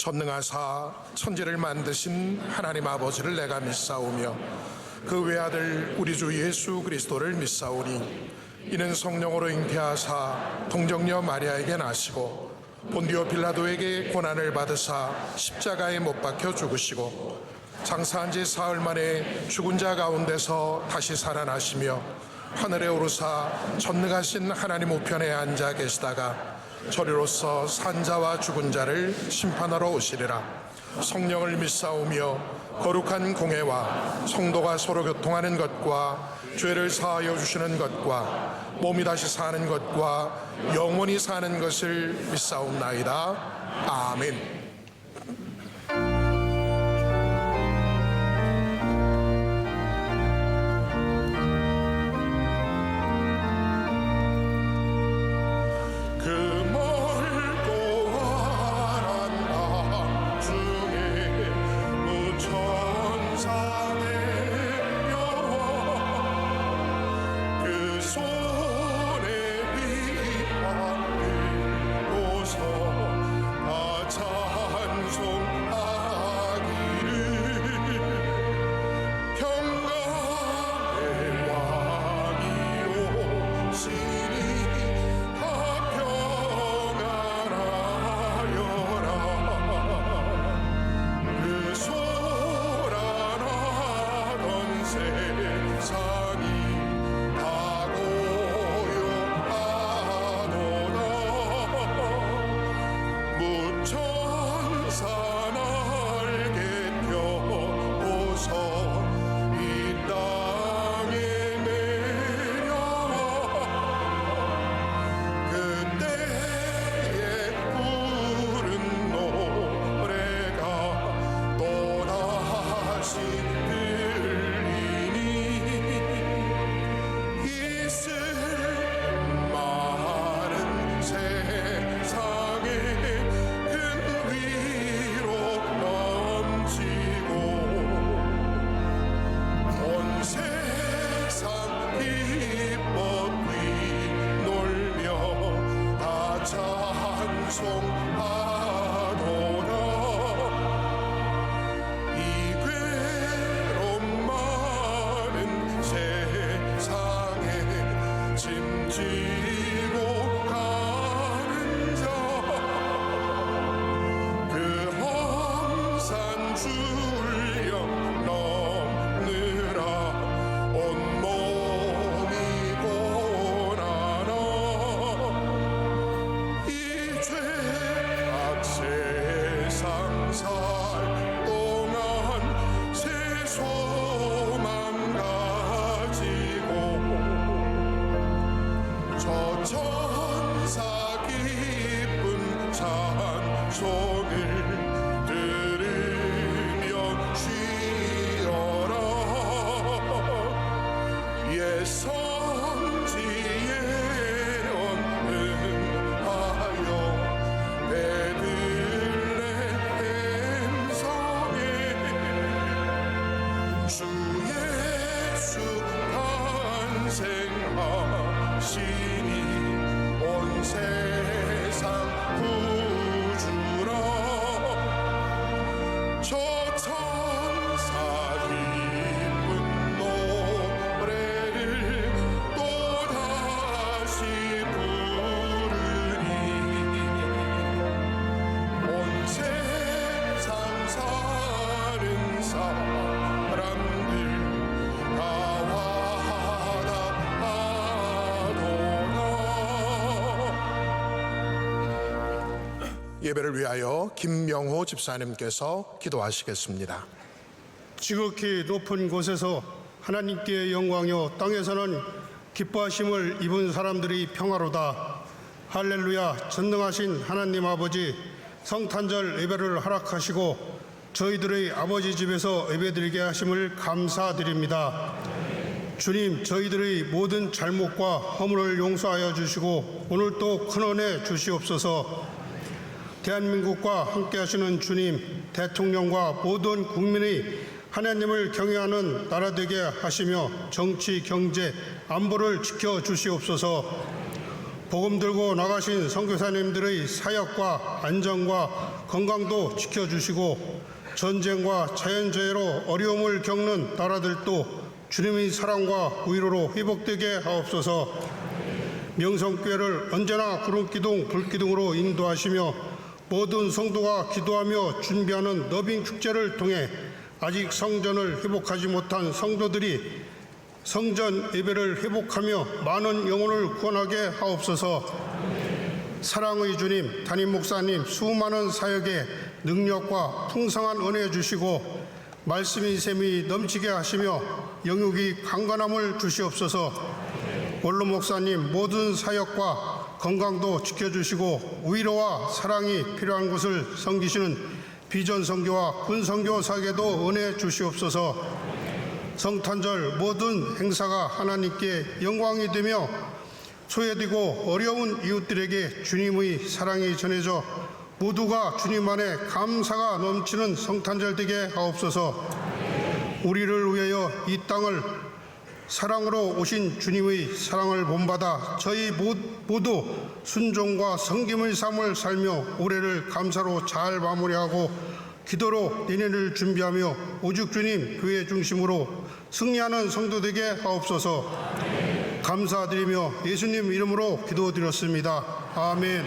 전능하사 천지를 만드신 하나님 아버지를 내가 믿사오며 그 외아들 우리 주 예수 그리스도를 믿사오니 이는 성령으로 잉태하사 동정녀 마리아에게 나시고 본디오 빌라도에게 고난을 받으사 십자가에 못 박혀 죽으시고 장사한 지 사흘 만에 죽은 자 가운데서 다시 살아나시며 하늘에 오르사 전능하신 하나님 우편에 앉아 계시다가 저리로서 산자와 죽은 자를 심판하러 오시리라. 성령을 믿사오며 거룩한 공회와 성도가 서로 교통하는 것과 죄를 사하여 주시는 것과 몸이 다시 사는 것과 영원히 사는 것을 믿사옵나이다. 아멘. 예배를 위하여 김명호 집사님께서 기도하시겠습니다. 지극히 높은 곳에서 하나님께 영광이요 땅에서는 기뻐하심을 입은 사람들이 평화로다. 할렐루야. 전능하신 하나님 아버지, 성탄절 예배를 허락하시고 저희들의 아버지 집에서 예배드리게 하심을 감사드립니다. 주님, 저희들의 모든 잘못과 허물을 용서하여 주시고 오늘도 큰 은혜 주시옵소서. 대한민국과 함께 하시는 주님, 대통령과 모든 국민의 하나님을 경외하는 나라 되게 하시며 정치, 경제, 안보를 지켜주시옵소서. 복음 들고 나가신 선교사님들의 사역과 안전과 건강도 지켜주시고 전쟁과 자연재해로 어려움을 겪는 나라들도 주님의 사랑과 위로로 회복되게 하옵소서. 명성교회를 언제나 구름기둥 불기둥으로 인도하시며 모든 성도가 기도하며 준비하는 너빈 축제를 통해 아직 성전을 회복하지 못한 성도들이 성전 예배를 회복하며 많은 영혼을 구원하게 하옵소서. 사랑의 주님, 담임 목사님 수많은 사역에 능력과 풍성한 은혜 주시고 말씀의 샘이 넘치게 하시며 영육이 강건함을 주시옵소서. 원로 목사님 모든 사역과 건강도 지켜주시고 위로와 사랑이 필요한 곳을 섬기시는 비전 선교와 군 선교 사역에도 은혜 주시옵소서. 성탄절 모든 행사가 하나님께 영광이 되며 소외되고 어려운 이웃들에게 주님의 사랑이 전해져 모두가 주님 안에 감사가 넘치는 성탄절 되게 하옵소서. 우리를 위하여 이 땅을 사랑으로 오신 주님의 사랑을 본받아 저희 모두 순종과 섬김의 삶을 살며 올해를 감사로 잘 마무리하고 기도로 내년을 준비하며 오직 주님 교회 중심으로 승리하는 성도 되게 하옵소서. 감사드리며 예수님 이름으로 기도드렸습니다. 아멘.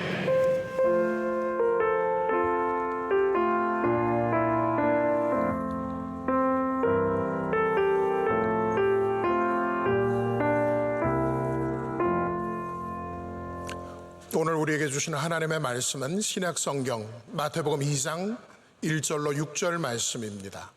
오늘 우리에게 주시는 하나님의 말씀은 신약성경 마태복음 2장 1절로 6절 말씀입니다.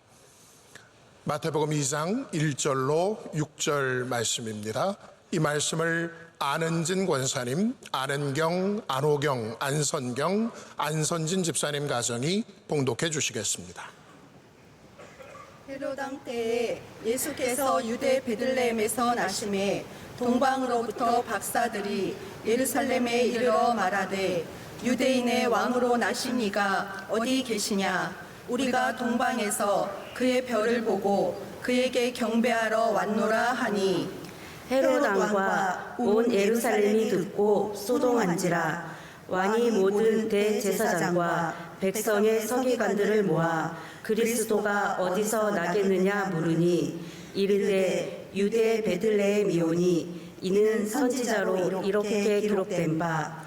마태복음 2장 1절로 6절 말씀입니다. 이 말씀을 안은진 권사님, 안은경, 안호경, 안선경, 안선진 집사님 가정이 봉독해 주시겠습니다. 헤로당 때에 예수께서 유대 베들레헴에서 나심에 동방으로부터 박사들이 예루살렘에 이르러 말하되 유대인의 왕으로 나신 이가 어디 계시냐? 우리가 동방에서 그의 별을 보고 그에게 경배하러 왔노라 하니 헤롯 왕과 온 예루살렘이 듣고 소동한지라. 왕이 모든 대제사장과 백성의 서기관들을 모아 그리스도가 어디서 나겠느냐 물으니 이르되 유대 베들레헴이오니 이는 선지자로 이렇게 기록된 바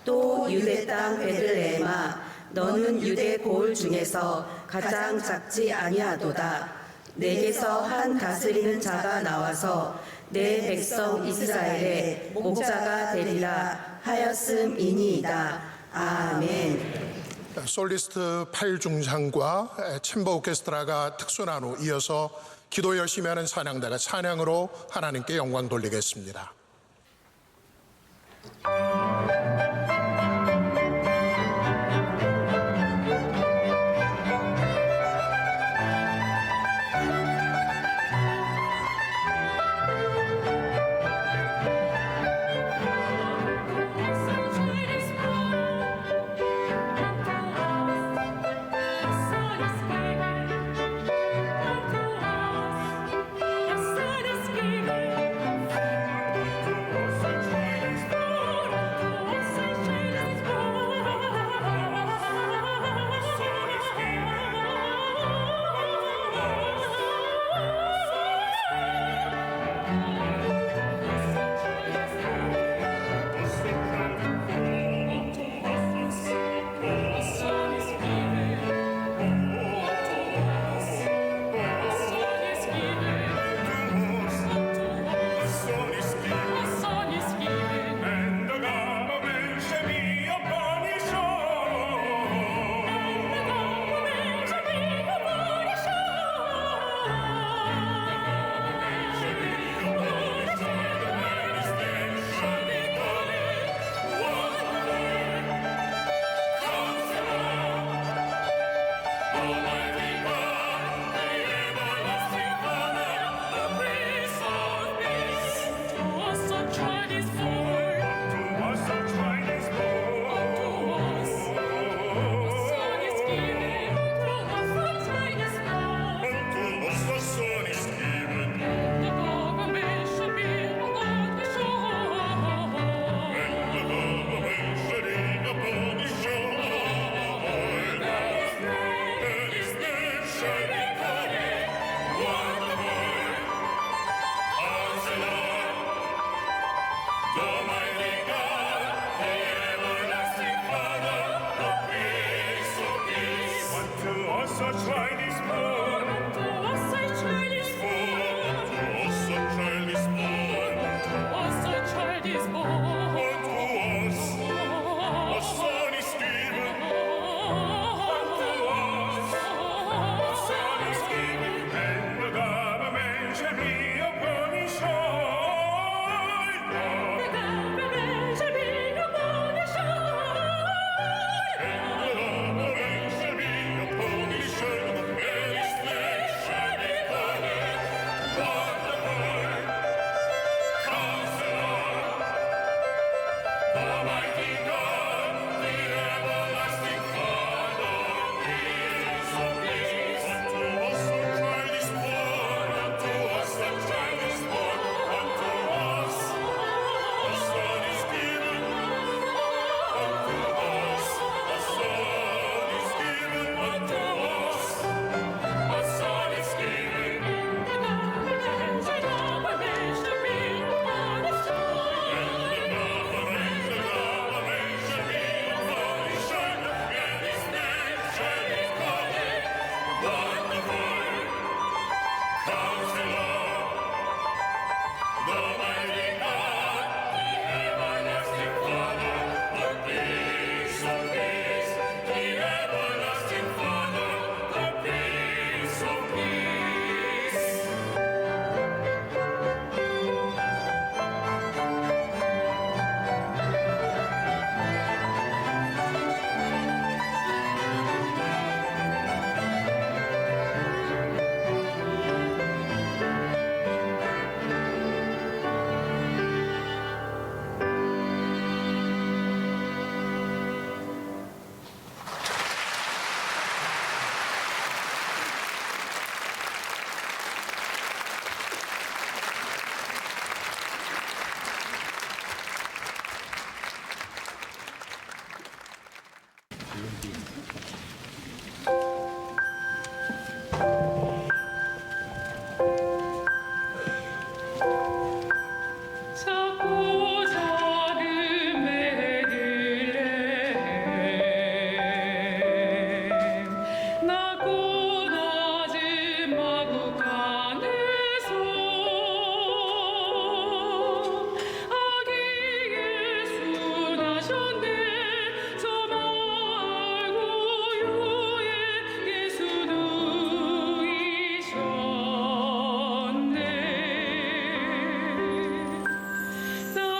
또 유대 땅 베들레헴아 너는 유대 고을 중에서 가장 작지 아니하도다. 내게서 한 다스리는 자가 나와서 내 백성 이스라엘의 목자가 되리라 하였음이니이다. 아멘. 솔리스트 8중장과 챔버 오케스트라가 특수난후 이어서 기도 열심히 하는 찬양대가 찬양으로 하나님께 영광 돌리겠습니다. Son is given. 나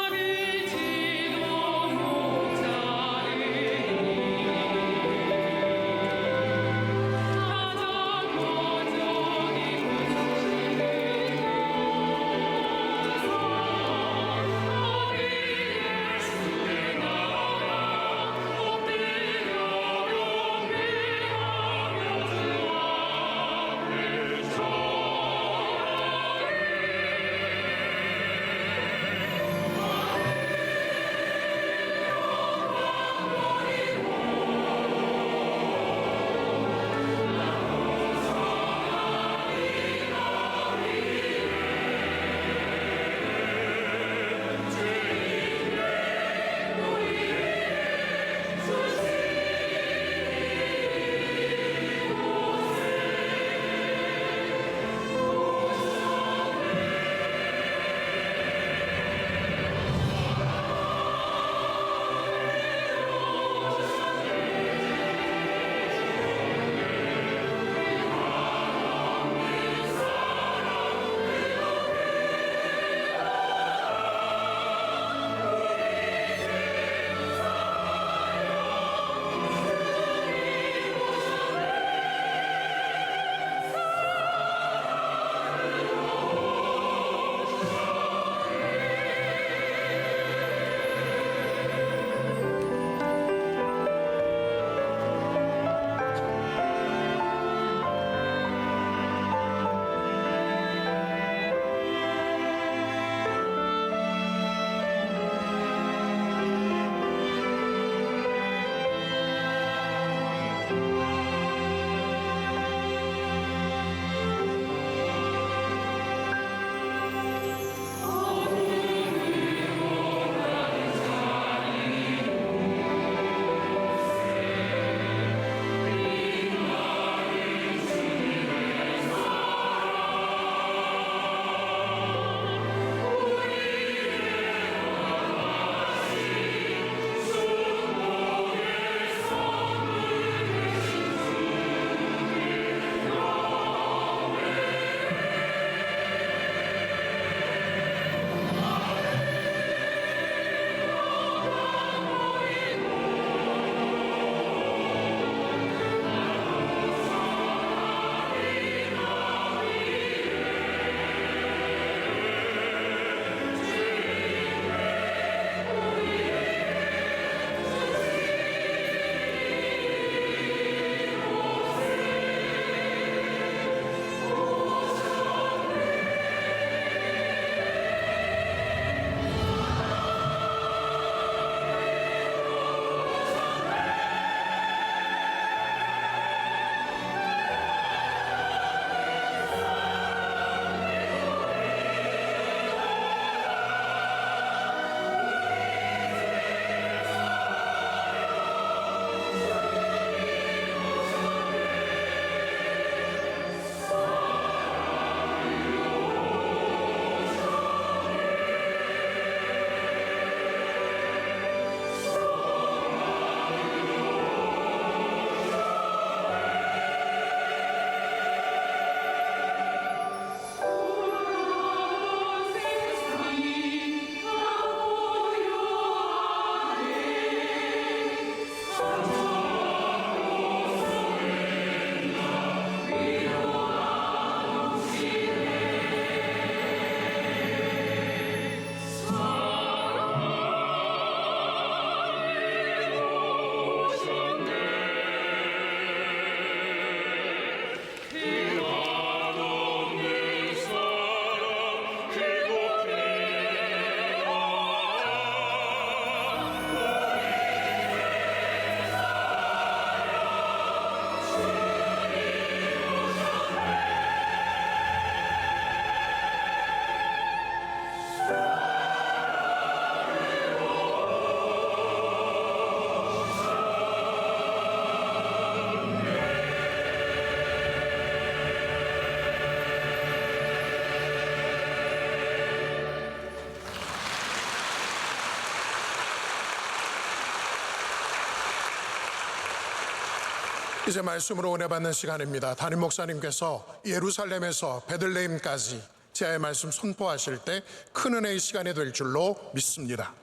이제 말씀으로 은혜 받는 시간입니다. 담임 목사님께서 예루살렘에서 베들레헴까지 제아의 말씀 선포하실 때 큰 은혜의 시간이 될 줄로 믿습니다.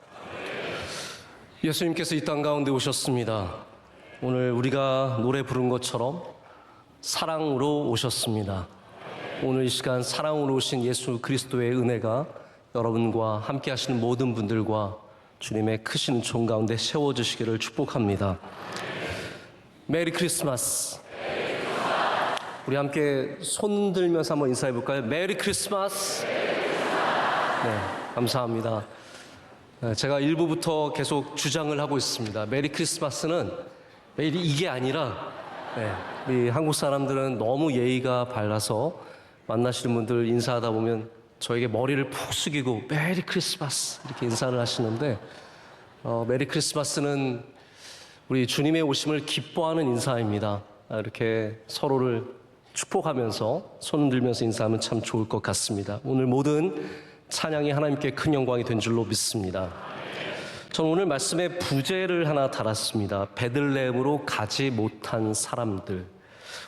예수님께서 이 땅 가운데 오셨습니다. 오늘 우리가 노래 부른 것처럼 사랑으로 오셨습니다. 오늘 이 시간 사랑으로 오신 예수 그리스도의 은혜가 여러분과 함께 하시는 모든 분들과 주님의 크신 종 가운데 세워주시기를 축복합니다. 메리 크리스마스. 우리 함께 손 들면서 한번 인사해 볼까요? 메리 크리스마스. 네, 감사합니다. 제가 1부부터 계속 주장을 하고 있습니다. 메리 크리스마스는 메리 이게 아니라 우리 한국 사람들은 너무 예의가 발라서 만나시는 분들 인사하다 보면 저에게 머리를 푹 숙이고 메리 크리스마스 이렇게 인사를 하시는데 메리 크리스마스는 우리 주님의 오심을 기뻐하는 인사입니다. 이렇게 서로를 축복하면서 손 들면서 인사하면 참 좋을 것 같습니다. 오늘 모든 찬양이 하나님께 큰 영광이 된 줄로 믿습니다. 저는 오늘 말씀에 부제를 하나 달았습니다. 베들레헴으로 가지 못한 사람들.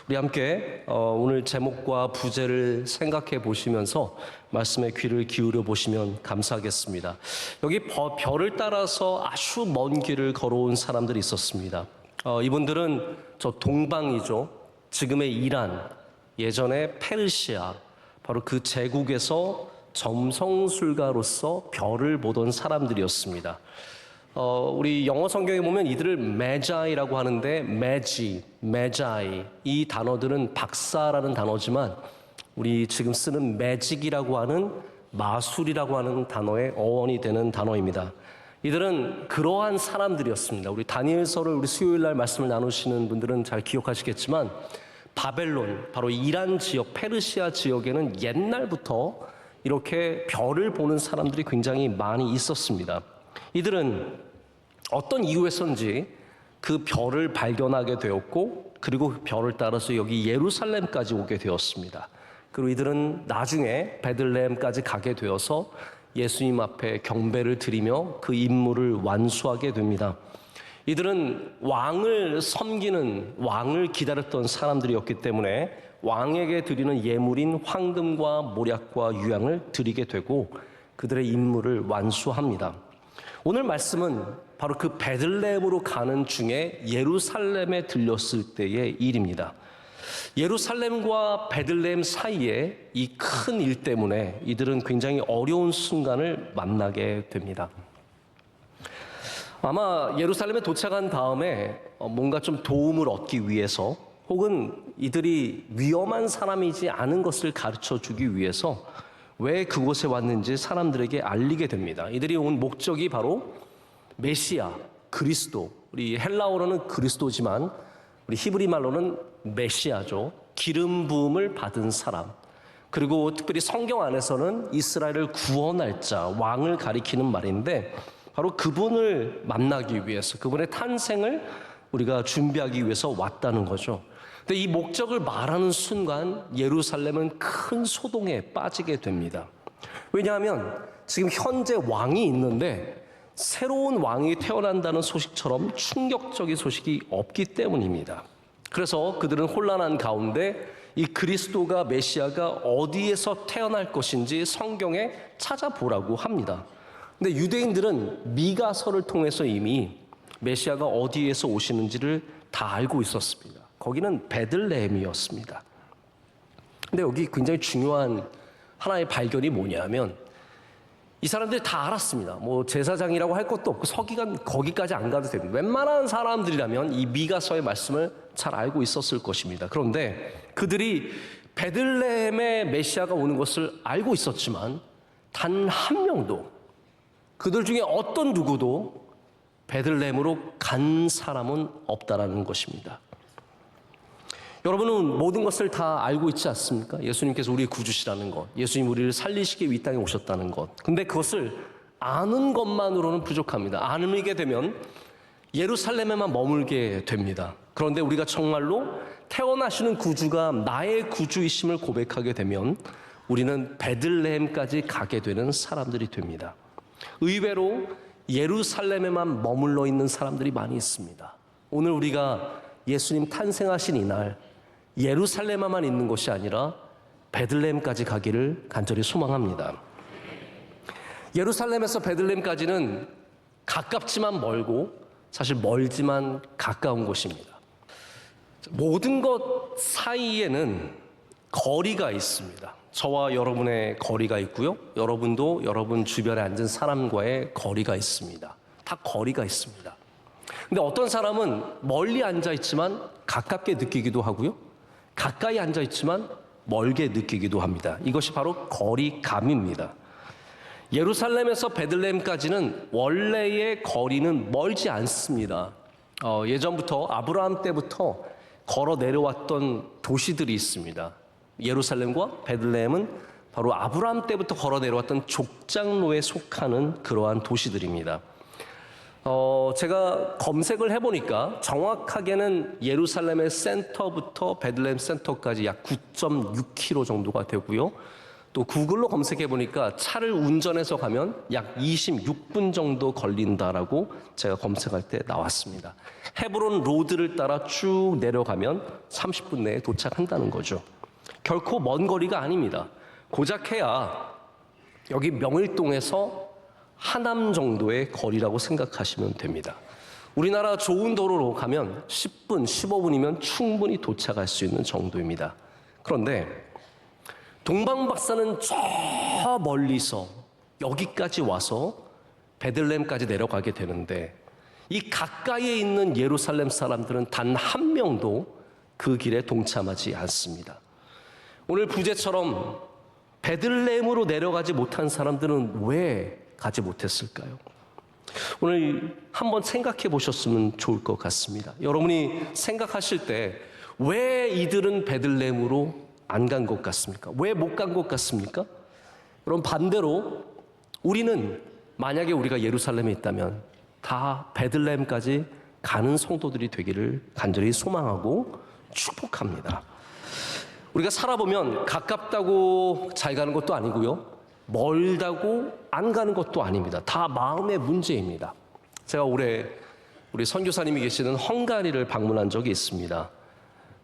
우리 함께 오늘 제목과 부제를 생각해 보시면서 말씀에 귀를 기울여 보시면 감사하겠습니다. 여기 별을 따라서 아주 먼 길을 걸어온 사람들이 있었습니다. 이분들은 저 동방이죠. 지금의 이란, 예전에 페르시아, 바로 그 제국에서 점성술가로서 별을 보던 사람들이었습니다. 우리 영어 성경에 보면 이들을 메자이라고 하는데 메자이 이 단어들은 박사라는 단어지만 우리 지금 쓰는 매직이라고 하는 마술이라고 하는 단어의 어원이 되는 단어입니다. 이들은 그러한 사람들이었습니다. 우리 다니엘서를 우리 수요일 날 말씀을 나누시는 분들은 잘 기억하시겠지만 바벨론, 바로 이란 지역, 페르시아 지역에는 옛날부터 이렇게 별을 보는 사람들이 굉장히 많이 있었습니다. 이들은 어떤 이유에서인지 그 별을 발견하게 되었고 그리고 그 별을 따라서 여기 예루살렘까지 오게 되었습니다. 그리고 이들은 나중에 베들레헴까지 가게 되어서 예수님 앞에 경배를 드리며 그 임무를 완수하게 됩니다. 이들은 왕을 섬기는, 왕을 기다렸던 사람들이었기 때문에 왕에게 드리는 예물인 황금과 모략과 유향을 드리게 되고 그들의 임무를 완수합니다. 오늘 말씀은 바로 그 베들레헴으로 가는 중에 예루살렘에 들렸을 때의 일입니다. 예루살렘과 베들레헴 사이에 이 큰 일 때문에 이들은 굉장히 어려운 순간을 만나게 됩니다. 아마 예루살렘에 도착한 다음에 뭔가 좀 도움을 얻기 위해서 혹은 이들이 위험한 사람이지 않은 것을 가르쳐 주기 위해서 왜 그곳에 왔는지 사람들에게 알리게 됩니다. 이들이 온 목적이 바로 메시아, 그리스도, 우리 헬라어로는 그리스도지만 우리 히브리 말로는 메시아죠. 기름 부음을 받은 사람. 그리고 특별히 성경 안에서는 이스라엘을 구원할 자, 왕을 가리키는 말인데 바로 그분을 만나기 위해서 그분의 탄생을 우리가 준비하기 위해서 왔다는 거죠. 근데 이 목적을 말하는 순간 예루살렘은 큰 소동에 빠지게 됩니다. 왜냐하면 지금 현재 왕이 있는데 새로운 왕이 태어난다는 소식처럼 충격적인 소식이 없기 때문입니다. 그래서 그들은 혼란한 가운데 이 그리스도가 메시아가 어디에서 태어날 것인지 성경에 찾아보라고 합니다. 근데 유대인들은 미가서를 통해서 이미 메시아가 어디에서 오시는지를 다 알고 있었습니다. 거기는 베들레헴이었습니다. 근데 여기 굉장히 중요한 하나의 발견이 뭐냐면 이 사람들이 다 알았습니다. 뭐 제사장이라고 할 것도 없고 서기관 거기까지 안 가도 됩니다. 웬만한 사람들이라면 이 미가서의 말씀을 잘 알고 있었을 것입니다. 그런데 그들이 베들레헴의 메시아가 오는 것을 알고 있었지만 단 한 명도 그들 중에 어떤 누구도 베들레헴으로 간 사람은 없다라는 것입니다. 여러분은 모든 것을 다 알고 있지 않습니까? 예수님께서 우리의 구주시라는 것, 예수님 우리를 살리시기 위해 이 땅에 오셨다는 것. 근데 그것을 아는 것만으로는 부족합니다. 알게 되면 예루살렘에만 머물게 됩니다. 그런데 우리가 정말로 태어나시는 구주가 나의 구주이심을 고백하게 되면 우리는 베들레헴까지 가게 되는 사람들이 됩니다. 의외로 예루살렘에만 머물러 있는 사람들이 많이 있습니다. 오늘 우리가 예수님 탄생하신 이날 예루살렘에만 있는 것이 아니라 베들레헴까지 가기를 간절히 소망합니다. 예루살렘에서 베들레헴까지는 가깝지만 멀고 사실 멀지만 가까운 곳입니다. 모든 것 사이에는 거리가 있습니다. 저와 여러분의 거리가 있고요. 여러분도 여러분 주변에 앉은 사람과의 거리가 있습니다. 다 거리가 있습니다. 근데 어떤 사람은 멀리 앉아 있지만 가깝게 느끼기도 하고요. 가까이 앉아 있지만 멀게 느끼기도 합니다. 이것이 바로 거리감입니다. 예루살렘에서 베들레헴까지는 원래의 거리는 멀지 않습니다. 예전부터 아브라함 때부터 걸어 내려왔던 도시들이 있습니다. 예루살렘과 베들레헴은 바로 아브라함 때부터 걸어 내려왔던 족장로에 속하는 그러한 도시들입니다. 제가 검색을 해보니까 정확하게는 예루살렘의 센터부터 베들레헴 센터까지 약 9.6km 정도가 되고요. 또 구글로 검색해보니까 차를 운전해서 가면 약 26분 정도 걸린다라고 제가 검색할 때 나왔습니다. 헤브론 로드를 따라 쭉 내려가면 30분 내에 도착한다는 거죠. 결코 먼 거리가 아닙니다. 고작 해야 여기 명일동에서 하남 정도의 거리라고 생각하시면 됩니다. 우리나라 좋은 도로로 가면 10분, 15분이면 충분히 도착할 수 있는 정도입니다. 그런데 동방 박사는 저 멀리서 여기까지 와서 베들레헴까지 내려가게 되는데 이 가까이에 있는 예루살렘 사람들은 단 한 명도 그 길에 동참하지 않습니다. 오늘 부제처럼 베들레헴으로 내려가지 못한 사람들은 왜 가지 못했을까요? 오늘 한번 생각해 보셨으면 좋을 것 같습니다. 여러분이 생각하실 때 왜 이들은 베들레헴으로 안 간 것 같습니까? 왜 못 간 것 같습니까? 그럼 반대로 우리는 만약에 우리가 예루살렘에 있다면 다 베들레헴까지 가는 성도들이 되기를 간절히 소망하고 축복합니다. 우리가 살아보면 가깝다고 잘 가는 것도 아니고요. 멀다고 안 가는 것도 아닙니다. 다 마음의 문제입니다. 제가 올해 우리 선교사님이 계시는 헝가리를 방문한 적이 있습니다.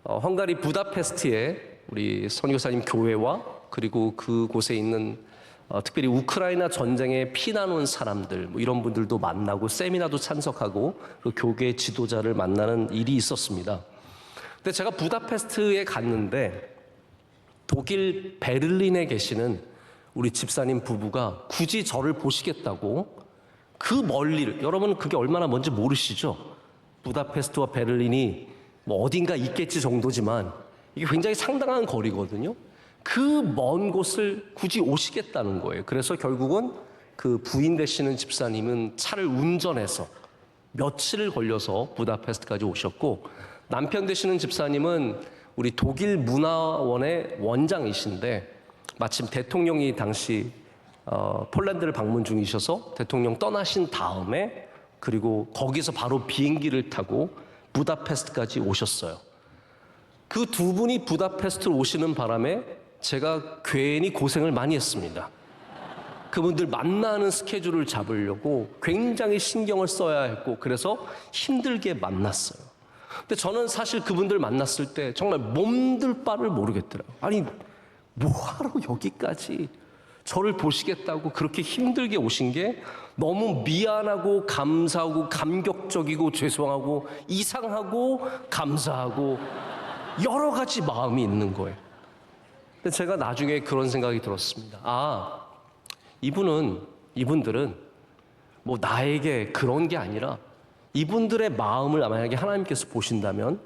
헝가리 부다페스트에 우리 선교사님 교회와 그리고 그곳에 있는 특별히 우크라이나 전쟁에 피난 온 사람들 이런 분들도 만나고 세미나도 참석하고 그 교계 지도자를 만나는 일이 있었습니다. 근데 제가 부다페스트에 갔는데 독일 베를린에 계시는 우리 집사님 부부가 굳이 저를 보시겠다고 그 멀리를, 여러분 그게 얼마나 먼지 모르시죠? 부다페스트와 베를린이 뭐 어딘가 있겠지 정도지만 이게 굉장히 상당한 거리거든요. 그 먼 곳을 굳이 오시겠다는 거예요. 그래서 결국은 그 부인 되시는 집사님은 차를 운전해서 며칠을 걸려서 부다페스트까지 오셨고, 남편 되시는 집사님은 우리 독일 문화원의 원장이신데 마침 대통령이 당시 폴란드를 방문 중이셔서 대통령 떠나신 다음에 그리고 거기서 바로 비행기를 타고 부다페스트까지 오셨어요. 그 두 분이 부다페스트로 오시는 바람에 제가 괜히 고생을 많이 했습니다. 그분들 만나는 스케줄을 잡으려고 굉장히 신경을 써야 했고 그래서 힘들게 만났어요. 근데 저는 사실 그분들 만났을 때 정말 몸둘 바를 모르겠더라고요. 아니 뭐하러 여기까지 저를 보시겠다고 그렇게 힘들게 오신 게 너무 미안하고 감사하고 감격적이고 죄송하고 이상하고 감사하고 여러 가지 마음이 있는 거예요. 근데 제가 나중에 그런 생각이 들었습니다. 아, 이분들은 뭐 나에게 그런 게 아니라 이분들의 마음을 만약에 하나님께서 보신다면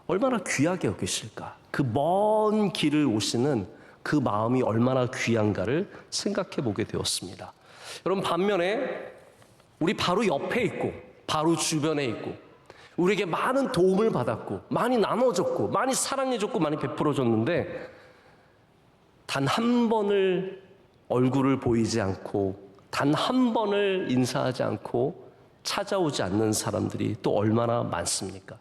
얼마나 귀하게 여기실까? 그 먼 길을 오시는 그 마음이 얼마나 귀한가를 생각해 보게 되었습니다. 여러분, 반면에 우리 바로 옆에 있고 바로 주변에 있고 우리에게 많은 도움을 받았고 많이 나눠줬고 많이 사랑해줬고 많이 베풀어줬는데 단 한 번을 얼굴을 보이지 않고 단 한 번을 인사하지 않고 찾아오지 않는 사람들이 또 얼마나 많습니까?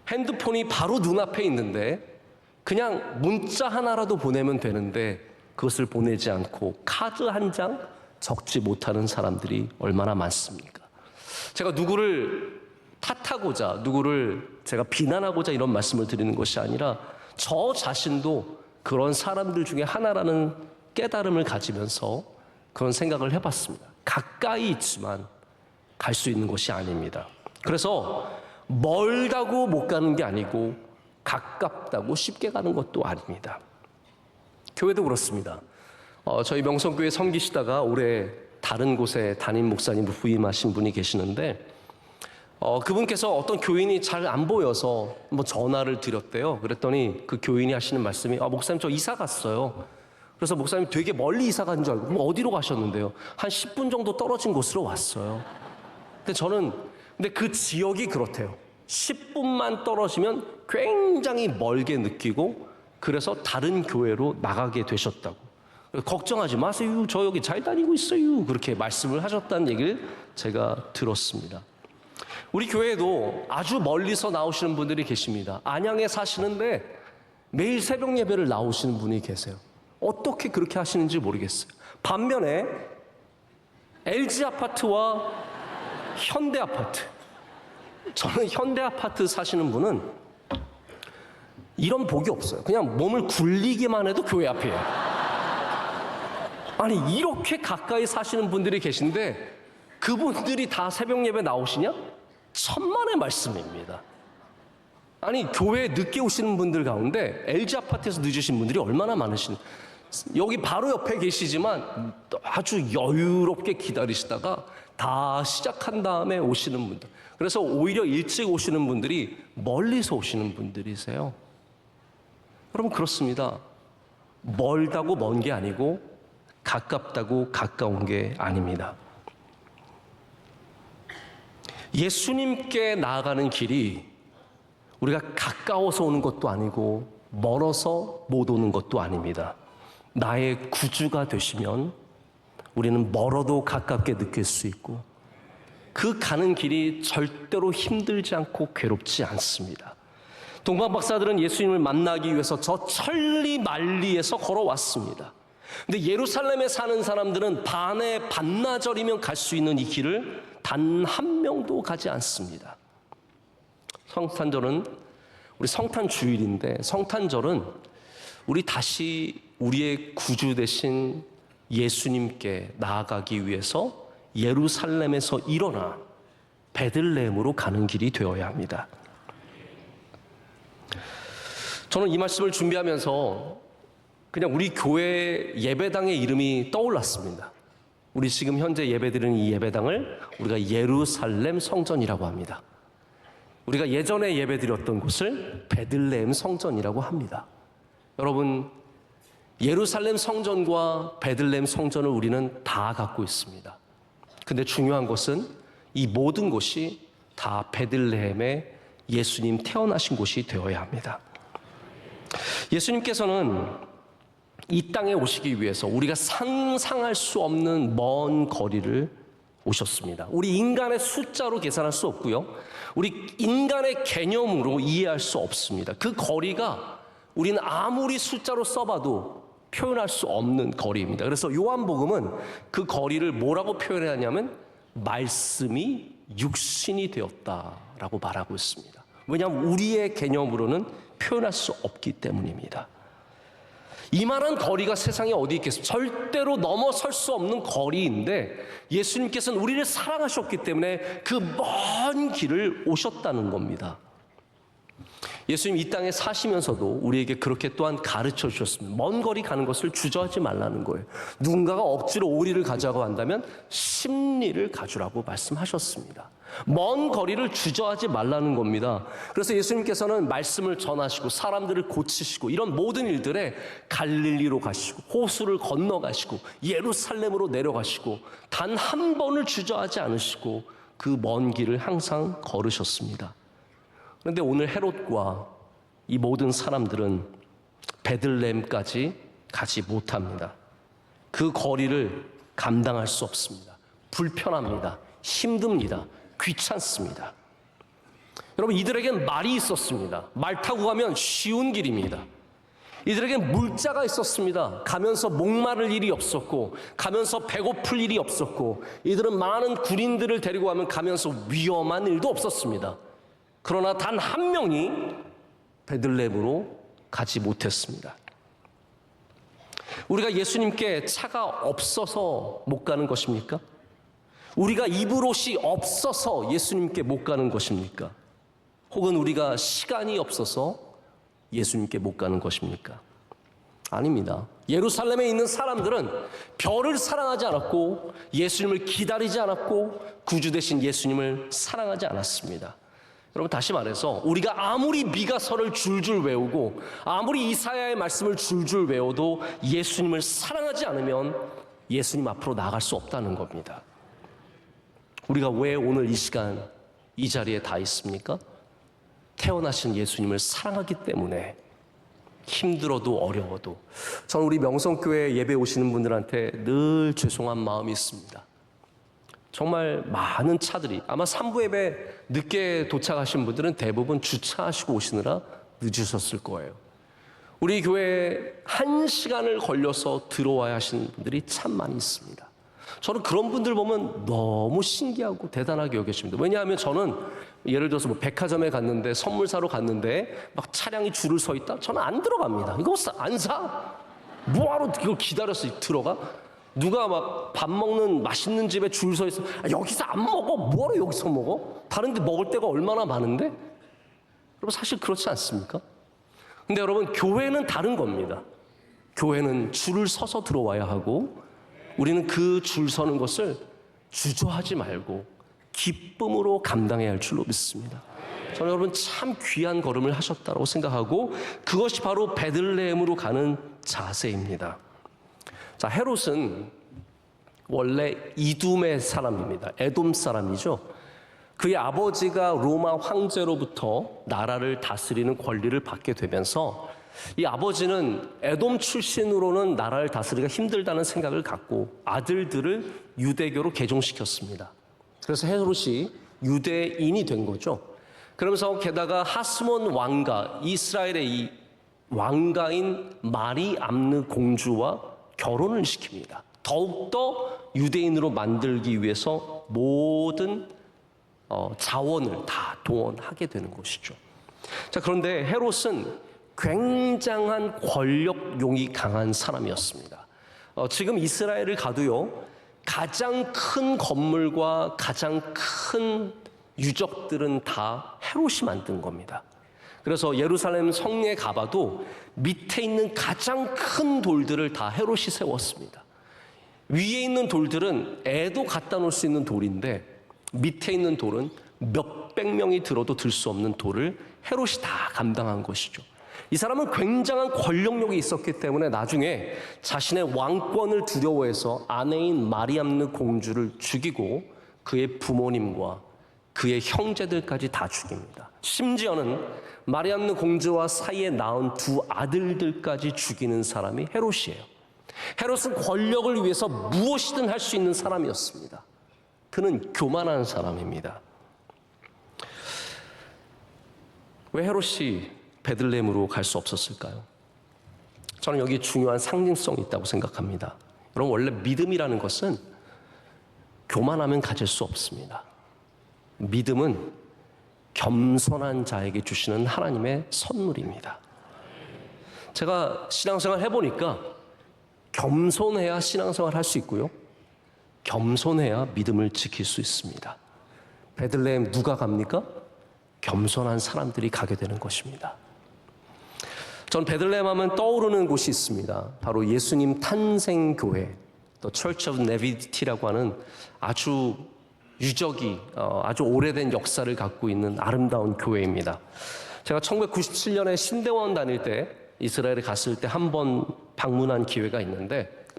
핸드폰이 바로 눈앞에 있는데 그냥 문자 하나라도 보내면 되는데 그것을 보내지 않고 카드 한 장 적지 못하는 사람들이 얼마나 많습니까? 제가 누구를 탓하고자, 누구를 제가 비난하고자 이런 말씀을 드리는 것이 아니라 저 자신도 그런 사람들 중에 하나라는 깨달음을 가지면서 그런 생각을 해봤습니다. 가까이 있지만 갈 수 있는 것이 아닙니다. 그래서 멀다고 못 가는 게 아니고 가깝다고 쉽게 가는 것도 아닙니다. 교회도 그렇습니다. 저희 명성교회 섬기시다가 올해 다른 곳에 담임 목사님으로 부임하신 분이 계시는데 그분께서 어떤 교인이 잘 안 보여서 뭐 전화를 드렸대요. 그랬더니 그 교인이 하시는 말씀이 목사님 저 이사 갔어요. 그래서 목사님 되게 멀리 이사 간 줄 알고 그럼 어디로 가셨는데요? 한 10분 정도 떨어진 곳으로 왔어요. 근데 그 지역이 그렇대요. 10분만 떨어지면 굉장히 멀게 느끼고 그래서 다른 교회로 나가게 되셨다고. 걱정하지 마세요. 저 여기 잘 다니고 있어요. 그렇게 말씀을 하셨다는 얘기를 제가 들었습니다. 우리 교회에도 아주 멀리서 나오시는 분들이 계십니다. 안양에 사시는데 매일 새벽 예배를 나오시는 분이 계세요. 어떻게 그렇게 하시는지 모르겠어요. 반면에 LG 아파트와 현대 아파트, 저는 현대 아파트 사시는 분은 이런 복이 없어요. 그냥 몸을 굴리기만 해도 교회 앞이에요. 아니 이렇게 가까이 사시는 분들이 계신데 그분들이 다 새벽 예배 나오시냐? 천만의 말씀입니다. 아니 교회에 늦게 오시는 분들 가운데 LG 아파트에서 늦으신 분들이 얼마나 여기 바로 옆에 계시지만 아주 여유롭게 기다리시다가 다 시작한 다음에 오시는 분들. 그래서 오히려 일찍 오시는 분들이 멀리서 오시는 분들이세요. 여러분 그렇습니다. 멀다고 먼 게 아니고 가깝다고 가까운 게 아닙니다. 예수님께 나아가는 길이 우리가 가까워서 오는 것도 아니고 멀어서 못 오는 것도 아닙니다. 나의 구주가 되시면 우리는 멀어도 가깝게 느낄 수 있고 그 가는 길이 절대로 힘들지 않고 괴롭지 않습니다. 동방 박사들은 예수님을 만나기 위해서 저 천리 만리에서 걸어왔습니다. 근데 예루살렘에 사는 사람들은 반에 반나절이면 갈 수 있는 이 길을 단 한 명도 가지 않습니다. 성탄절은 우리 성탄 주일인데 성탄절은 우리 다시 우리의 구주 되신 예수님께 나아가기 위해서 예루살렘에서 일어나 베들레헴으로 가는 길이 되어야 합니다. 저는 이 말씀을 준비하면서 그냥 우리 교회 예배당의 이름이 떠올랐습니다. 우리 지금 현재 예배드리는 이 예배당을 우리가 예루살렘 성전이라고 합니다. 우리가 예전에 예배드렸던 곳을 베들레헴 성전이라고 합니다. 여러분, 예루살렘 성전과 베들레헴 성전을 우리는 다 갖고 있습니다. 근데 중요한 것은 이 모든 곳이 다 베들레헴에 예수님 태어나신 곳이 되어야 합니다. 예수님께서는 이 땅에 오시기 위해서 우리가 상상할 수 없는 먼 거리를 오셨습니다. 우리 인간의 숫자로 계산할 수 없고요. 우리 인간의 개념으로 이해할 수 없습니다. 그 거리가 우리는 아무리 숫자로 써봐도 표현할 수 없는 거리입니다. 그래서 요한복음은 그 거리를 뭐라고 표현하냐면 말씀이 육신이 되었다라고 말하고 있습니다. 왜냐하면 우리의 개념으로는 표현할 수 없기 때문입니다. 이만한 거리가 세상에 어디 있겠습니까? 절대로 넘어설 수 없는 거리인데 예수님께서는 우리를 사랑하셨기 때문에 그 먼 길을 오셨다는 겁니다. 예수님 이 땅에 사시면서도 우리에게 그렇게 또한 가르쳐 주셨습니다. 먼 거리 가는 것을 주저하지 말라는 거예요. 누군가가 억지로 오리를 가져가고 한다면 십리를 가주라고 말씀하셨습니다. 먼 거리를 주저하지 말라는 겁니다. 그래서 예수님께서는 말씀을 전하시고 사람들을 고치시고 이런 모든 일들에 갈릴리로 가시고 호수를 건너가시고 예루살렘으로 내려가시고 단 한 번을 주저하지 않으시고 그 먼 길을 항상 걸으셨습니다. 그런데 오늘 헤롯과 이 모든 사람들은 베들레헴까지 가지 못합니다. 그 거리를 감당할 수 없습니다. 불편합니다. 힘듭니다. 귀찮습니다. 여러분 이들에겐 말이 있었습니다. 말 타고 가면 쉬운 길입니다. 이들에게 물자가 있었습니다. 가면서 목마를 일이 없었고, 가면서 배고플 일이 없었고, 이들은 많은 군인들을 데리고 가면서 위험한 일도 없었습니다. 그러나 단 한 명이 베들레헴으로 가지 못했습니다. 우리가 예수님께 차가 없어서 못 가는 것입니까? 우리가 입을 옷이 없어서 예수님께 못 가는 것입니까? 혹은 우리가 시간이 없어서 예수님께 못 가는 것입니까? 아닙니다. 예루살렘에 있는 사람들은 별을 사랑하지 않았고, 예수님을 기다리지 않았고, 구주 되신 예수님을 사랑하지 않았습니다. 여러분, 다시 말해서 우리가 아무리 미가서를 줄줄 외우고 아무리 이사야의 말씀을 줄줄 외워도 예수님을 사랑하지 않으면 예수님 앞으로 나아갈 수 없다는 겁니다. 우리가 왜 오늘 이 시간 이 자리에 다 있습니까? 태어나신 예수님을 사랑하기 때문에. 힘들어도 어려워도. 저는 우리 명성교회 예배 오시는 분들한테 늘 죄송한 마음이 있습니다. 정말 많은 차들이, 아마 3부 예배 늦게 도착하신 분들은 대부분 주차하시고 오시느라 늦으셨을 거예요. 우리 교회에 1시간을 걸려서 들어와야 하시는 분들이 참 많이 있습니다. 저는 그런 분들 보면 너무 신기하고 대단하게 여겨집니다. 왜냐하면 저는 예를 들어서 백화점에 갔는데, 선물 사러 갔는데 막 차량이 줄을 서 있다? 저는 안 들어갑니다. 이거 안 사? 뭐하러 이걸 기다려서 들어가? 누가 막 밥 먹는 맛있는 집에 줄 서 있어. 여기서 안 먹어. 뭐하러 여기서 먹어? 다른 데 먹을 데가 얼마나 많은데? 여러분, 사실 그렇지 않습니까? 근데 여러분, 교회는 다른 겁니다. 교회는 줄을 서서 들어와야 하고, 우리는 그 줄 서는 것을 주저하지 말고 기쁨으로 감당해야 할 줄로 믿습니다. 저는 여러분 참 귀한 걸음을 하셨다고 생각하고, 그것이 바로 베들레헴으로 가는 자세입니다. 자, 헤롯은 원래 이둠의 사람입니다. 에돔 사람이죠. 그의 아버지가 로마 황제로부터 나라를 다스리는 권리를 받게 되면서 이 아버지는 에돔 출신으로는 나라를 다스리기가 힘들다는 생각을 갖고 아들들을 유대교로 개종시켰습니다. 그래서 헤롯이 유대인이 된 거죠. 그러면서 게다가 하스몬 왕가, 이스라엘의 이 왕가인 마리 암느 공주와 결혼을 시킵니다. 더욱더 유대인으로 만들기 위해서 모든 자원을 다 동원하게 되는 것이죠. 자, 그런데 헤롯은 굉장한 권력욕이 강한 사람이었습니다. 지금 이스라엘을 가도요, 가장 큰 건물과 가장 큰 유적들은 다 헤롯이 만든 겁니다. 그래서 예루살렘 성내에 가봐도 밑에 있는 가장 큰 돌들을 다 헤롯이 세웠습니다. 위에 있는 돌들은 애도 갖다 놓을 수 있는 돌인데, 밑에 있는 돌은 몇백 명이 들어도 들 수 없는 돌을 헤롯이 다 감당한 것이죠. 이 사람은 굉장한 권력욕이 있었기 때문에 나중에 자신의 왕권을 두려워해서 아내인 마리암느 공주를 죽이고 그의 부모님과 그의 형제들까지 다 죽입니다. 심지어는 마리암느 공주와 사이에 낳은 두 아들들까지 죽이는 사람이 헤롯이에요. 헤롯은 권력을 위해서 무엇이든 할 수 있는 사람이었습니다. 그는 교만한 사람입니다. 왜 헤롯이 베들레헴으로 갈 수 없었을까요? 저는 여기에 중요한 상징성이 있다고 생각합니다. 여러분, 원래 믿음이라는 것은 교만하면 가질 수 없습니다. 믿음은 겸손한 자에게 주시는 하나님의 선물입니다. 제가 신앙생활 해보니까 겸손해야 신앙생활 할 수 있고요, 겸손해야 믿음을 지킬 수 있습니다. 베들레헴 누가 갑니까? 겸손한 사람들이 가게 되는 것입니다. 전 베들레헴 하면 떠오르는 곳이 있습니다. 바로 예수님 탄생교회, 또 Church of Nativity라고 하는 아주 유적이 아주 오래된 역사를 갖고 있는 아름다운 교회입니다. 제가 1997년에 신대원 다닐 때 이스라엘에 갔을 때 한 번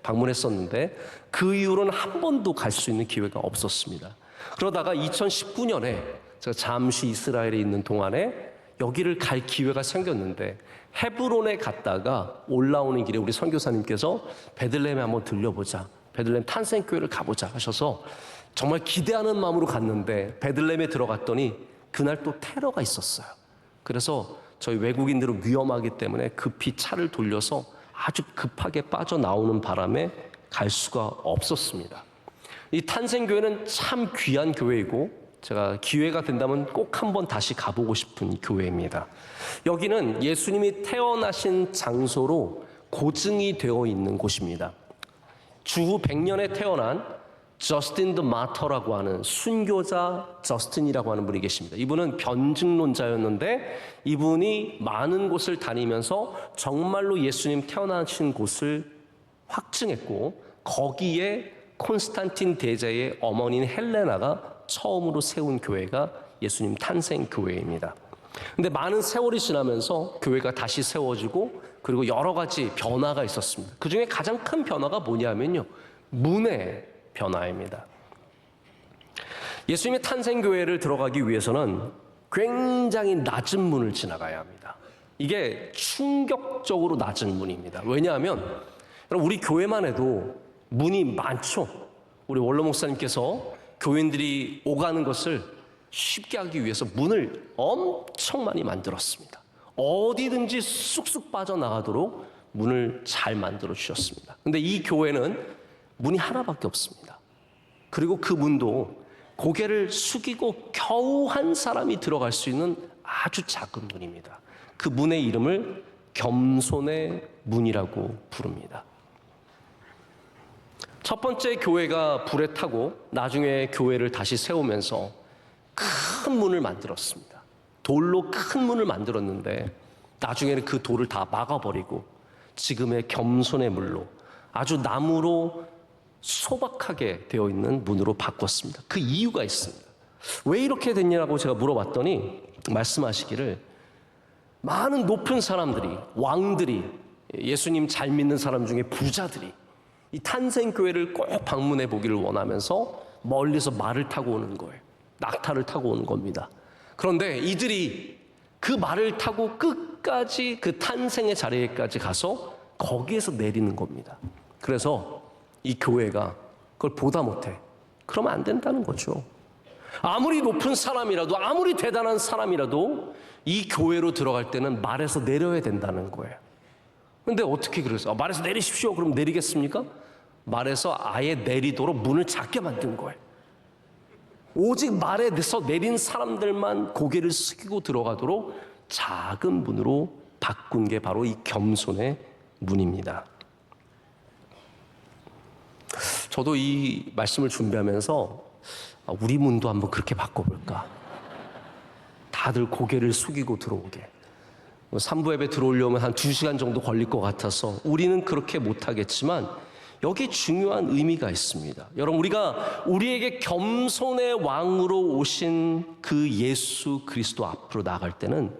방문했었는데 그 이후로는 한 번도 갈 수 있는 기회가 없었습니다. 그러다가 2019년에 제가 잠시 이스라엘에 있는 동안에 여기를 갈 기회가 생겼는데, 헤브론에 갔다가 올라오는 길에 우리 선교사님께서 베들레헴에 한번 들려보자, 베들레헴 탄생교회를 가보자 하셔서 정말 기대하는 마음으로 갔는데, 베들레헴에 들어갔더니 그날 또 테러가 있었어요. 그래서 저희 외국인들은 위험하기 때문에 급히 차를 돌려서 아주 급하게 빠져나오는 바람에 갈 수가 없었습니다. 이 탄생교회는 참 귀한 교회이고 제가 기회가 된다면 꼭 한번 다시 가보고 싶은 교회입니다. 여기는 예수님이 태어나신 장소로 고증이 되어 있는 곳입니다. 주후 100년에 태어난 저스틴 드 마터라고 하는 순교자 저스틴이라고 하는 분이 계십니다. 이분은 변증론자였는데 이분이 많은 곳을 다니면서 정말로 예수님 태어나신 곳을 확증했고 거기에 콘스탄틴 대제의 어머니인 헬레나가 처음으로 세운 교회가 예수님 탄생 교회입니다. 근데 많은 세월이 지나면서 교회가 다시 세워지고 그리고 여러 가지 변화가 있었습니다. 그 중에 가장 큰 변화가 뭐냐면요, 문의 변화입니다. 예수님의 탄생교회를 들어가기 위해서는 굉장히 낮은 문을 지나가야 합니다. 이게 충격적으로 낮은 문입니다. 왜냐하면 우리 교회만 해도 문이 많죠. 우리 원로 목사님께서 교인들이 오가는 것을 쉽게 하기 위해서 문을 엄청 많이 만들었습니다. 어디든지 쑥쑥 빠져나가도록 문을 잘 만들어 주셨습니다. 근데 이 교회는 문이 하나밖에 없습니다. 그리고 그 문도 고개를 숙이고 겨우 한 사람이 들어갈 수 있는 아주 작은 문입니다. 그 문의 이름을 겸손의 문이라고 부릅니다. 첫 번째 교회가 불에 타고 나중에 교회를 다시 세우면서 큰 문을 만들었습니다. 돌로 큰 문을 만들었는데 나중에는 그 돌을 다 막아버리고 지금의 겸손의 문로, 아주 나무로 소박하게 되어 있는 문으로 바꿨습니다. 그 이유가 있습니다. 왜 이렇게 됐냐고 제가 물어봤더니 말씀하시기를 많은 높은 사람들이, 왕들이, 예수님 잘 믿는 사람 중에 부자들이 이 탄생교회를 꼭 방문해 보기를 원하면서 멀리서 말을 타고 오는 거예요. 낙타를 타고 오는 겁니다. 그런데 이들이 그 말을 타고 끝까지 그 탄생의 자리에까지 가서 거기에서 내리는 겁니다. 그래서 이 교회가 그걸 보다 못해. 그러면 안 된다는 거죠. 아무리 높은 사람이라도, 아무리 대단한 사람이라도 이 교회로 들어갈 때는 말에서 내려야 된다는 거예요. 근데 어떻게 그랬어요? 말에서 내리십시오. 그럼 내리겠습니까? 말에서 아예 내리도록 문을 작게 만든 거예요. 오직 말에서 내린 사람들만 고개를 숙이고 들어가도록 작은 문으로 바꾼 게 바로 이 겸손의 문입니다. 저도 이 말씀을 준비하면서 우리 문도 한번 그렇게 바꿔볼까? 다들 고개를 숙이고 들어오게. 3부 예배 들어오려면 한 2시간 정도 걸릴 것 같아서 우리는 그렇게 못하겠지만 여기에 중요한 의미가 있습니다. 여러분, 우리가 우리에게 겸손의 왕으로 오신 그 예수 그리스도 앞으로 나갈 때는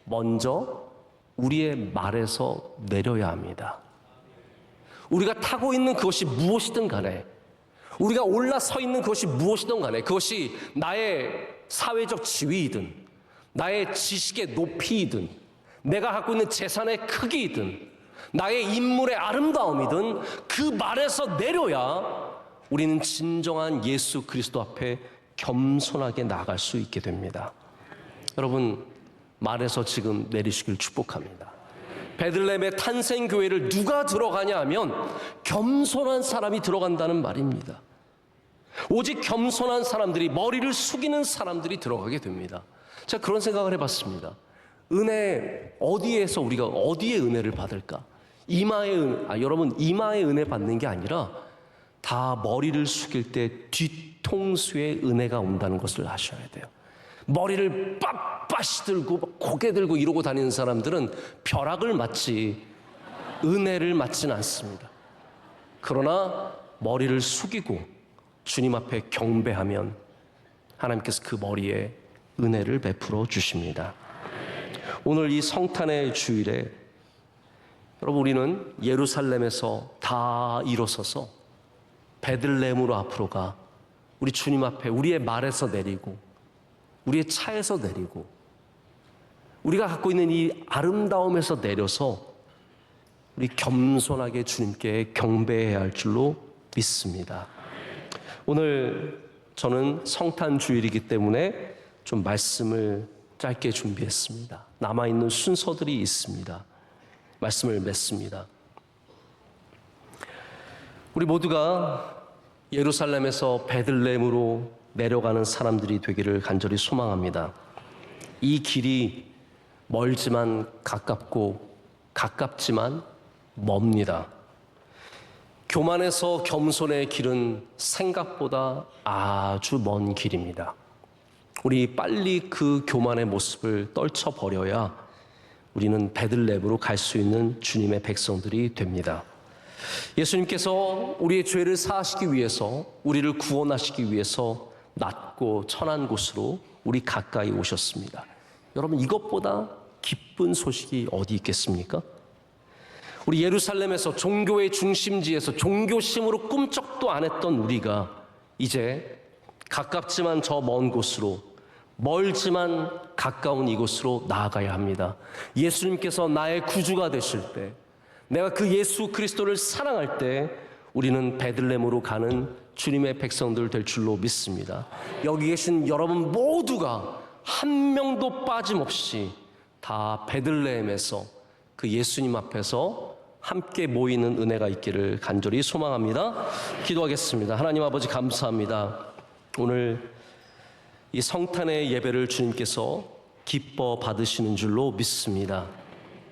먼저 우리의 말에서 내려야 합니다. 우리가 타고 있는 그것이 무엇이든 간에, 우리가 올라서 있는 그것이 무엇이든 간에, 그것이 나의 사회적 지위이든 나의 지식의 높이이든 내가 갖고 있는 재산의 크기이든 나의 인물의 아름다움이든 그 말에서 내려야 우리는 진정한 예수 그리스도 앞에 겸손하게 나아갈 수 있게 됩니다. 여러분, 말에서 지금 내리시길 축복합니다. 베들레헴의 탄생교회를 누가 들어가냐 하면 겸손한 사람이 들어간다는 말입니다. 오직 겸손한 사람들이, 머리를 숙이는 사람들이 들어가게 됩니다. 제가 그런 생각을 해봤습니다. 은혜, 어디에서 우리가 어디에 은혜를 받을까? 여러분, 이마의 은혜 받는 게 아니라 다 머리를 숙일 때 뒤통수에 은혜가 온다는 것을 아셔야 돼요. 머리를 빳빳이 들고 고개 들고 이러고 다니는 사람들은 벼락을 맞지 은혜를 맞지는 않습니다. 그러나 머리를 숙이고 주님 앞에 경배하면 하나님께서 그 머리에 은혜를 베풀어 주십니다. 오늘 이 성탄의 주일에 여러분, 우리는 예루살렘에서 다 일어서서 베들레헴으로 앞으로 가 우리 주님 앞에 우리의 말에서 내리고 우리의 차에서 내리고 우리가 갖고 있는 이 아름다움에서 내려서 우리 겸손하게 주님께 경배해야 할 줄로 믿습니다. 오늘 저는 성탄 주일이기 때문에 좀 말씀을 짧게 준비했습니다. 남아있는 순서들이 있습니다. 말씀을 맺습니다. 우리 모두가 예루살렘에서 베들레헴으로 내려가는 사람들이 되기를 간절히 소망합니다. 이 길이 멀지만 가깝고 가깝지만 멉니다. 교만에서 겸손의 길은 생각보다 아주 먼 길입니다. 우리 빨리 그 교만의 모습을 떨쳐버려야 우리는 베들레헴으로 갈 수 있는 주님의 백성들이 됩니다. 예수님께서 우리의 죄를 사하시기 위해서, 우리를 구원하시기 위해서 낮고 천한 곳으로 우리 가까이 오셨습니다. 여러분, 이것보다 기쁜 소식이 어디 있겠습니까? 우리 예루살렘에서, 종교의 중심지에서 종교심으로 꿈쩍도 안 했던 우리가 이제 가깝지만 저 먼 곳으로, 멀지만 가까운 이곳으로 나아가야 합니다. 예수님께서 나의 구주가 되실 때, 내가 그 예수 그리스도를 사랑할 때 우리는 베들레헴으로 가는 주님의 백성들 될 줄로 믿습니다. 여기 계신 여러분 모두가 한 명도 빠짐없이 다 베들레헴에서 그 예수님 앞에서 함께 모이는 은혜가 있기를 간절히 소망합니다. 기도하겠습니다. 하나님 아버지, 감사합니다. 오늘 이 성탄의 예배를 주님께서 기뻐 받으시는 줄로 믿습니다.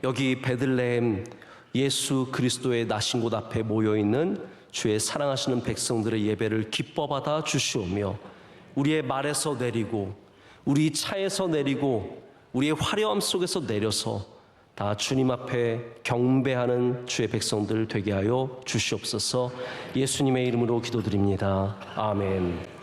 여기 베들레헴 예수 그리스도의 나신 곳 앞에 모여있는 주의 사랑하시는 백성들의 예배를 기뻐 받아 주시오며, 우리의 말에서 내리고 우리 차에서 내리고 우리의 화려함 속에서 내려서 다 주님 앞에 경배하는 주의 백성들 되게 하여 주시옵소서. 예수님의 이름으로 기도드립니다. 아멘.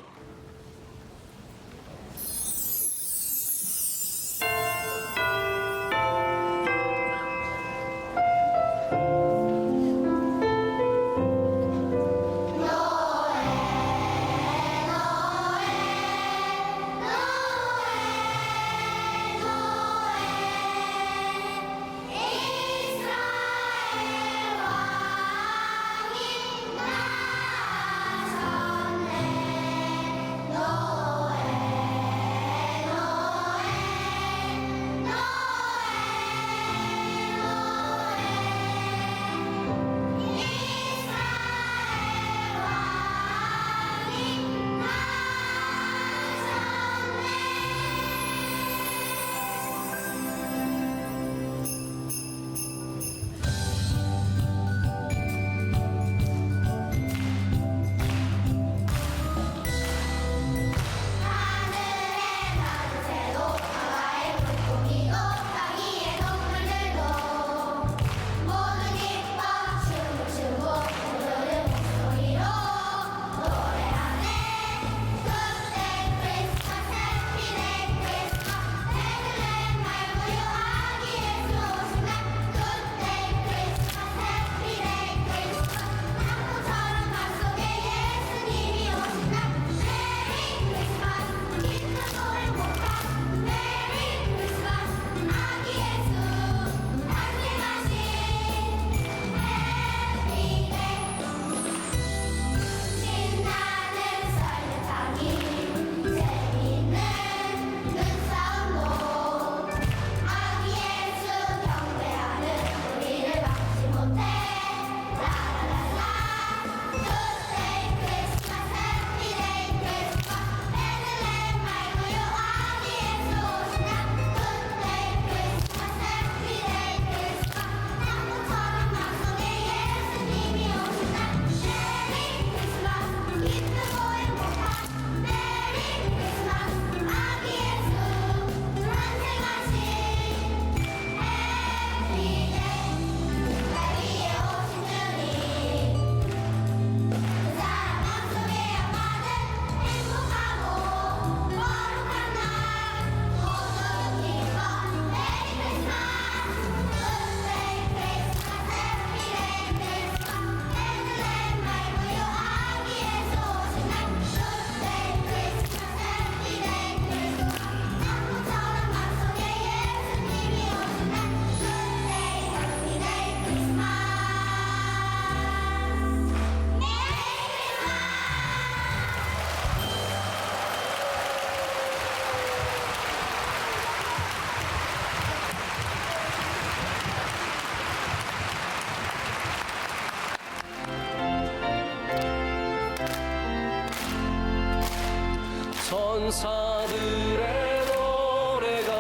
천사들의 노래가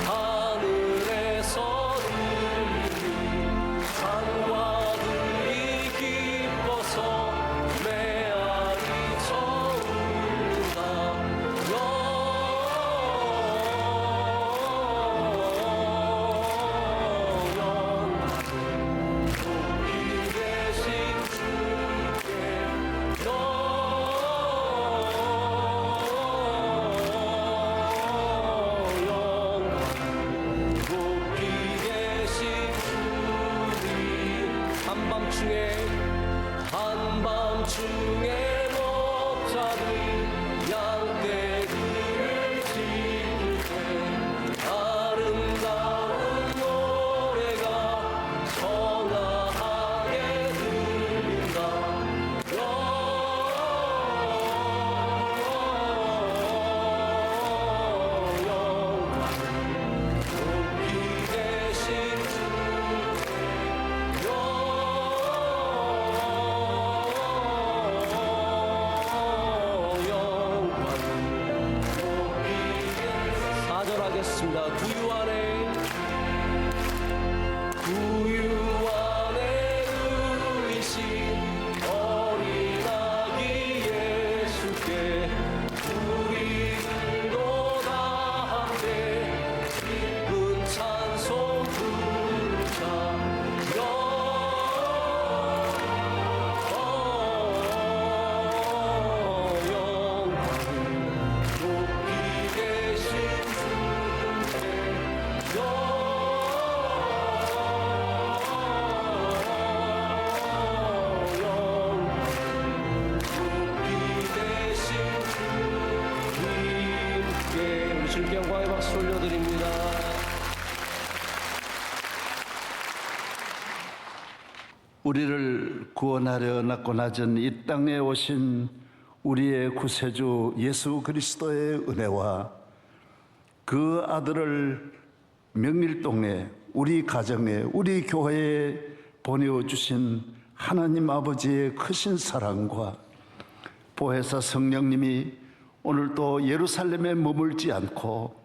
하늘에서 들리니 산과들이 기뻐서 메아리 쳐울다. 높이 계신 주께 높이 계신 주님 한밤중에 목자들 양떼들을 지킬 때 아름다운 노래가 청아하게 들린다. 높이 계신 사절하겠습니다. 구유 안에 누이신 어린 아기 예수께 우리들도 다 함께 기쁜 찬송 부르자. 높이 계신 주님께 우리 주님께 영광의 박수 올려드립니다. 우리를 구원하려 낮고 낮은 이 땅에 오신 우리의 구세주 예수 그리스도의 은혜와 그 아들을 명일동에 우리 가정에 우리 교회에 보내주신 하나님 아버지의 크신 사랑과 보혜사 성령님이 오늘 또 예루살렘에 머물지 않고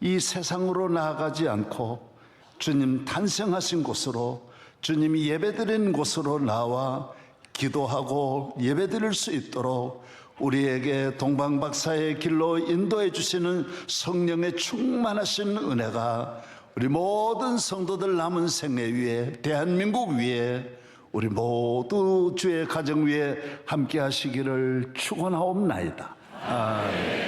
이 세상으로 나아가지 않고 주님 탄생하신 곳으로 주님이 예배드린 곳으로 나와 기도하고 예배드릴 수 있도록 우리에게 동방박사의 길로 인도해 주시는 성령의 충만하신 은혜가 우리 모든 성도들 남은 생애 위에 대한민국 위에 우리 모두 주의 가정 위에 함께 하시기를 축원하옵나이다. 아멘.